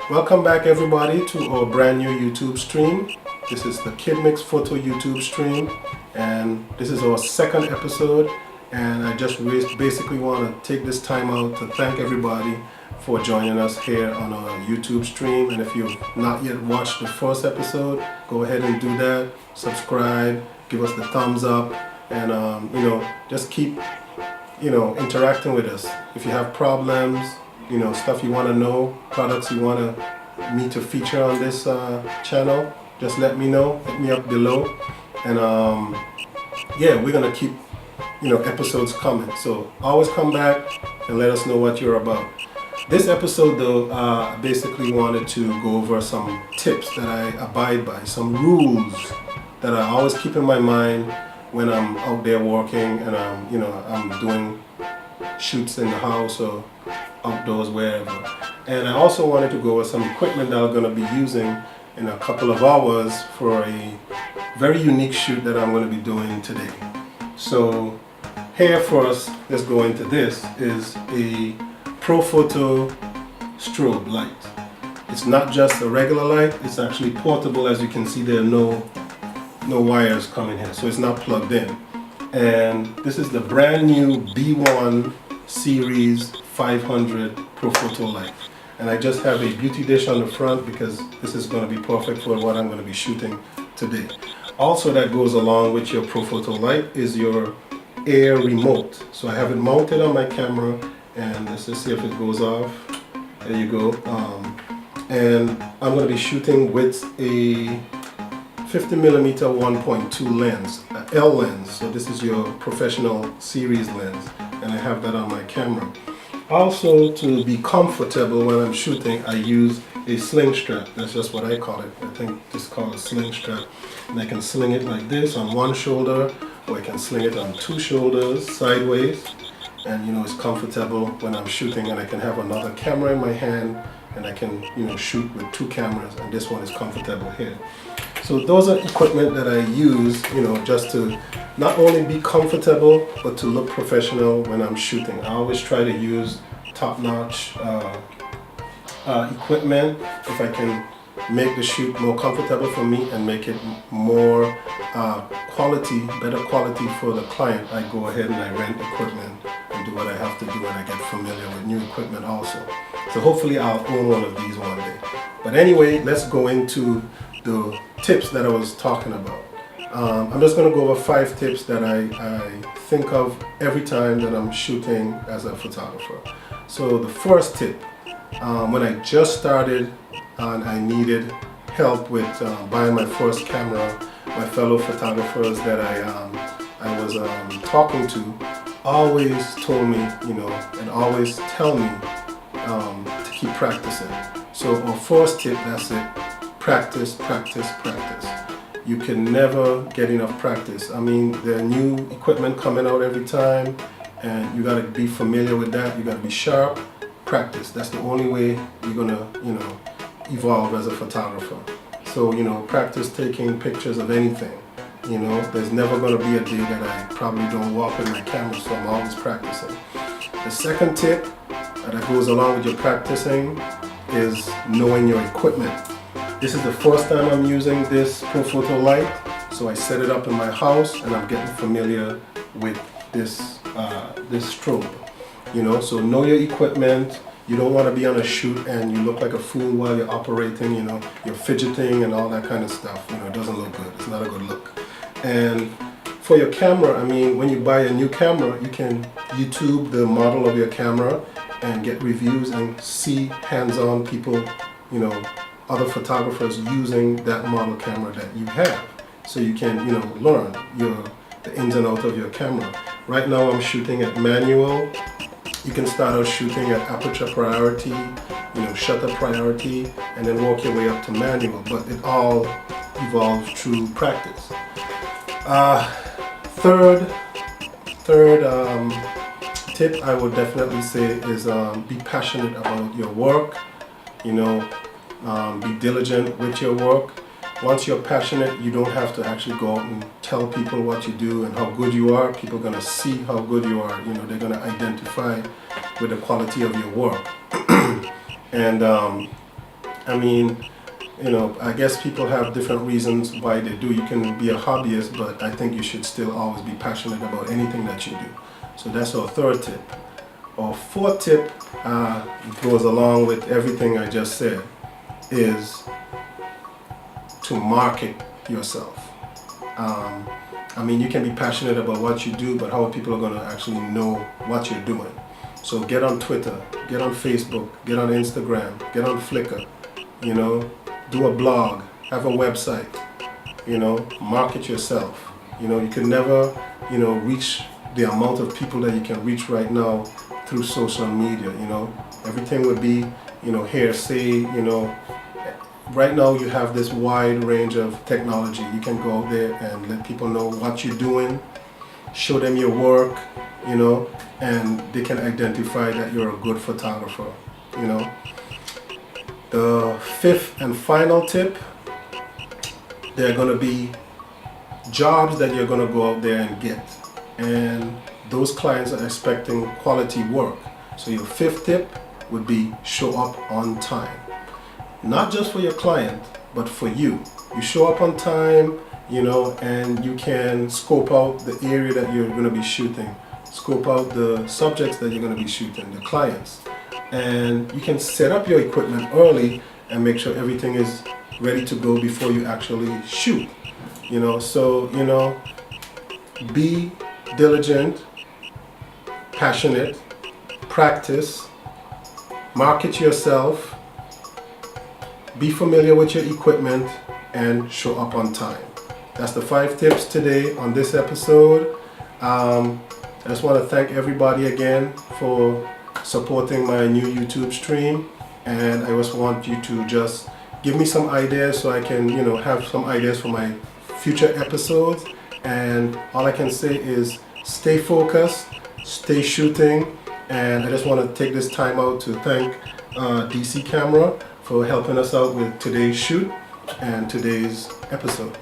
Welcome back everybody to our brand new YouTube stream. This is the Kidmixphoto YouTube stream and this is our second episode, and I just basically want to take this time out to thank everybody for joining us here on our YouTube stream. And if you've not yet watched the first episode, go ahead and do that. Subscribe, give us the thumbs up, and just keep interacting with us. If you have problems, stuff you want to know, products you want me to feature on this channel, just let me know. Hit me up below, and yeah, we're gonna keep episodes coming. So always come back and let us know what you're about. This episode though, I basically wanted to go over some tips that I abide by, some rules that I always keep in my mind when I'm out there working and I'm doing shoots in the house or outdoors, wherever. And I also wanted to go over some equipment that I'm going to be using in a couple of hours for a very unique shoot that I'm going to be doing today. So here first, let's go into this, is a profoto strobe light. It's not just a regular light, it's actually portable. As you can see, there are no wires coming here, so it's not plugged in. And this is the brand new B1 series 500 profoto light, and I just have a beauty dish on the front because this is going to be perfect for what I'm going to be shooting today. Also, that goes along with your profoto light is your air remote. So I have it mounted on my camera, and let's just see if it goes off. There you go. And I'm going to be shooting with a 50mm 1.2 lens, a L lens. So this is your professional series lens, and I have that on my camera. Also, to be comfortable when I'm shooting, I use a sling strap. That's just what I call it. I think this is called a sling strap. And I can sling it like this on one shoulder, or I can sling it on two shoulders sideways. And it's comfortable when I'm shooting, and I can have another camera in my hand, and I can shoot with two cameras, and this one is comfortable here. So those are equipment that I use, just to not only be comfortable, but to look professional when I'm shooting. I always try to use top-notch equipment. If I can make the shoot more comfortable for me and make it more better quality for the client, I go ahead and I rent equipment and do what I have to do, and I get familiar with new equipment also. So hopefully I'll own one of these one day. But anyway, let's go into the tips that I was talking about. I'm just going to go over 5 tips that I think of every time that I'm shooting as a photographer. So the first tip, when I just started and I needed help with buying my first camera, my fellow photographers that I was talking to always told me, and always tell me to keep practicing. So our first tip, that's it. Practice, practice, practice. You can never get enough practice. I mean, there are new equipment coming out every time, and you got to be familiar with that. You got to be sharp. Practice. That's the only way you're gonna, evolve as a photographer. So, practice taking pictures of anything. There's never gonna be a day that I probably don't walk with my camera, so I'm always practicing. The second tip that goes along with your practicing is knowing your equipment. This is the first time I'm using this profoto light, so I set it up in my house and I'm getting familiar with this strobe. So know your equipment. You don't want to be on a shoot and you look like a fool while you're operating. You're fidgeting and all that kind of stuff. It doesn't look good. It's not a good look. And for your camera, I mean, when you buy a new camera, you can YouTube the model of your camera and get reviews and see hands-on people, other photographers using that model camera that you have, so you can learn the ins and outs of your camera. Right now I'm shooting at manual. You can start out shooting at aperture priority, shutter priority, and then work your way up to manual, but it all evolves through practice. Third tip I would definitely say is be passionate about your work. Be diligent with your work. Once you're passionate, you don't have to actually go out and tell people what you do and how good you are. People are going to see how good you are. They're going to identify with the quality of your work. And I mean, I guess people have different reasons why they do. You can be a hobbyist, but I think you should still always be passionate about anything that you do. So that's our third tip. Our fourth tip goes along with everything I just said, is to market yourself. I mean, you can be passionate about what you do, but how people are going to actually know what you're doing. So get on Twitter, get on Facebook, get on Instagram, get on Flickr, do a blog, have a website, market yourself. You can never, reach the amount of people that you can reach right now through social media. Everything would be, hearsay. Right now you have this wide range of technology. You can go out there and let people know what you're doing, show them your work, and they can identify that you're a good photographer. The fifth and final tip, there are going to be jobs that you're going to go out there and get, and those clients are expecting quality work. So your fifth tip would be show up on time. Not just for your client, but for you. You show up on time, and you can scope out the area that you're going to be shooting, scope out the subjects that you're going to be shooting, the clients. And you can set up your equipment early and make sure everything is ready to go before you actually shoot. So, be diligent, passionate, practice, market yourself, be familiar with your equipment, and show up on time. That's the 5 tips today on this episode. I just want to thank everybody again for supporting my new YouTube stream, and I just want you to just give me some ideas so I can, have some ideas for my future episodes. And all I can say is stay focused, stay shooting, and I just want to take this time out to thank DC Camera for helping us out with today's shoot and today's episode.